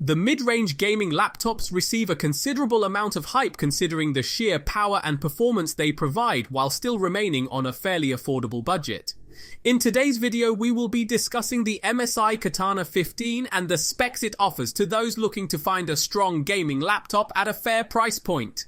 The mid-range gaming laptops receive a considerable amount of hype considering the sheer power and performance they provide while still remaining on a fairly affordable budget. In today's video, we will be discussing the MSI Katana 15 and the specs it offers to those looking to find a strong gaming laptop at a fair price point.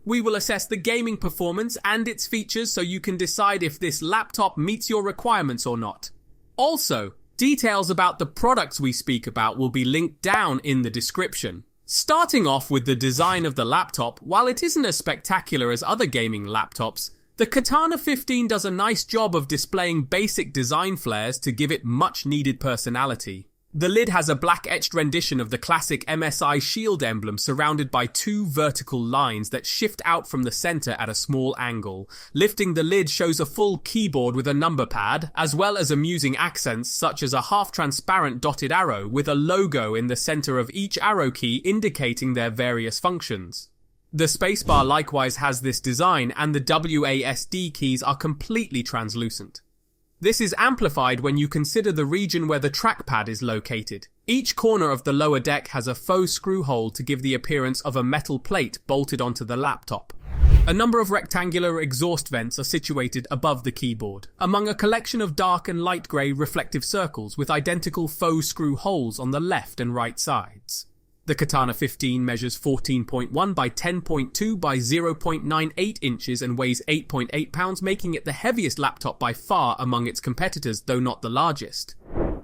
We will assess the gaming performance and its features so you can decide if this laptop meets your requirements or not. Also, details about the products we speak about will be linked down in the description. Starting off with the design of the laptop, while it isn't as spectacular as other gaming laptops, the Katana 15 does a nice job of displaying basic design flares to give it much needed personality. The lid has a black etched rendition of the classic MSI shield emblem surrounded by two vertical lines that shift out from the center at a small angle. Lifting the lid shows a full keyboard with a number pad, as well as amusing accents such as a half-transparent dotted arrow with a logo in the center of each arrow key indicating their various functions. The spacebar likewise has this design, and the WASD keys are completely translucent. This is amplified when you consider the region where the trackpad is located. Each corner of the lower deck has a faux screw hole to give the appearance of a metal plate bolted onto the laptop. A number of rectangular exhaust vents are situated above the keyboard, among a collection of dark and light grey reflective circles with identical faux screw holes on the left and right sides. The Katana 15 measures 14.1 by 10.2 by 0.98 inches and weighs 8.8 pounds, making it the heaviest laptop by far among its competitors, though not the largest.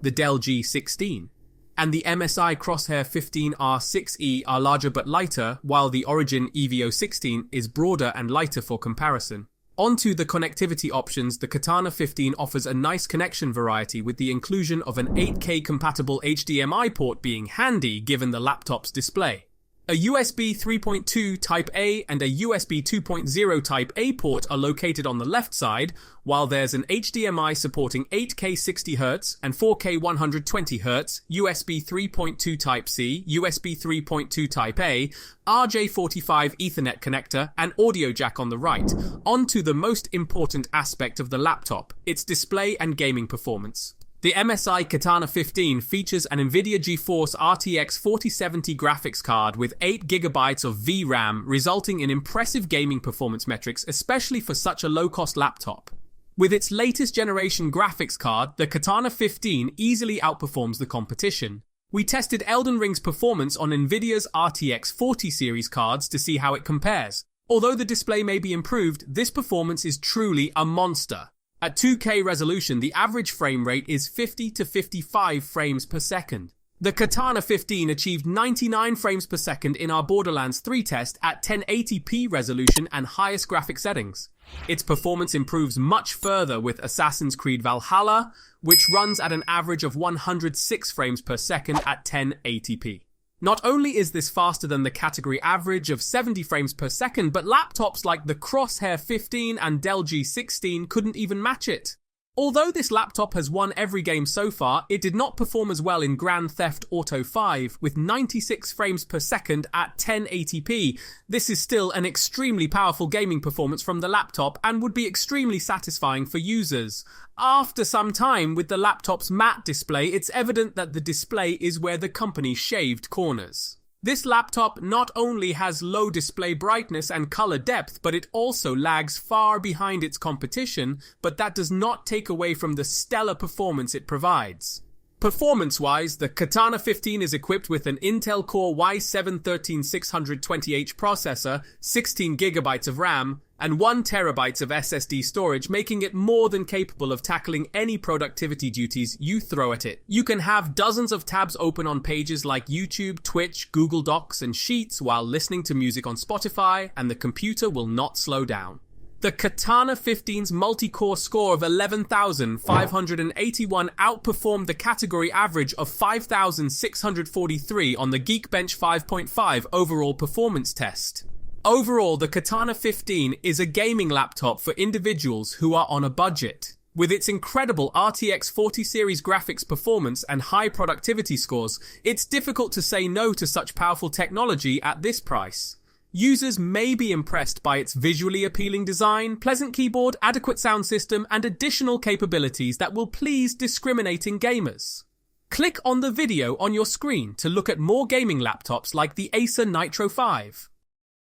The Dell G16 and the MSI Crosshair 15R6E are larger but lighter, while the Origin EVO16 is broader and lighter for comparison. Onto the connectivity options, the Katana 15 offers a nice connection variety with the inclusion of an 8K compatible HDMI port being handy given the laptop's display. A USB 3.2 Type-A and a USB 2.0 Type-A port are located on the left side, while there's an HDMI supporting 8K 60Hz and 4K 120Hz, USB 3.2 Type-C, USB 3.2 Type-A, RJ45 Ethernet connector, and audio jack on the right. On to the most important aspect of the laptop, its display and gaming performance. The MSI Katana 15 features an NVIDIA GeForce RTX 4070 graphics card with 8GB of VRAM, resulting in impressive gaming performance metrics, especially for such a low-cost laptop. With its latest generation graphics card, the Katana 15 easily outperforms the competition. We tested Elden Ring's performance on NVIDIA's RTX 40 series cards to see how it compares. Although the display may be improved, this performance is truly a monster. At 2K resolution, the average frame rate is 50 to 55 frames per second. The Katana 15 achieved 99 frames per second in our Borderlands 3 test at 1080p resolution and highest graphic settings. Its performance improves much further with Assassin's Creed Valhalla, which runs at an average of 106 frames per second at 1080p. Not only is this faster than the category average of 70 frames per second, but laptops like the Crosshair 15 and Dell G16 couldn't even match it. Although this laptop has won every game so far, it did not perform as well in Grand Theft Auto 5 with 96 frames per second at 1080p. This is still an extremely powerful gaming performance from the laptop and would be extremely satisfying for users. After some time with the laptop's matte display, it's evident that the display is where the company shaved corners. This laptop not only has low display brightness and color depth, but it also lags far behind its competition, but that does not take away from the stellar performance it provides. Performance-wise, the Katana 15 is equipped with an Intel Core i7-13620H processor, 16GB of RAM, and 1TB of SSD storage, making it more than capable of tackling any productivity duties you throw at it. You can have dozens of tabs open on pages like YouTube, Twitch, Google Docs, and Sheets while listening to music on Spotify, and the computer will not slow down. The Katana 15's multi-core score of 11,581 outperformed the category average of 5,643 on the Geekbench 5.5 overall performance test. Overall, the Katana 15 is a gaming laptop for individuals who are on a budget. With its incredible RTX 40 series graphics performance and high productivity scores, it's difficult to say no to such powerful technology at this price. Users may be impressed by its visually appealing design, pleasant keyboard, adequate sound system, and additional capabilities that will please discriminating gamers. Click on the video on your screen to look at more gaming laptops like the Acer Nitro 5.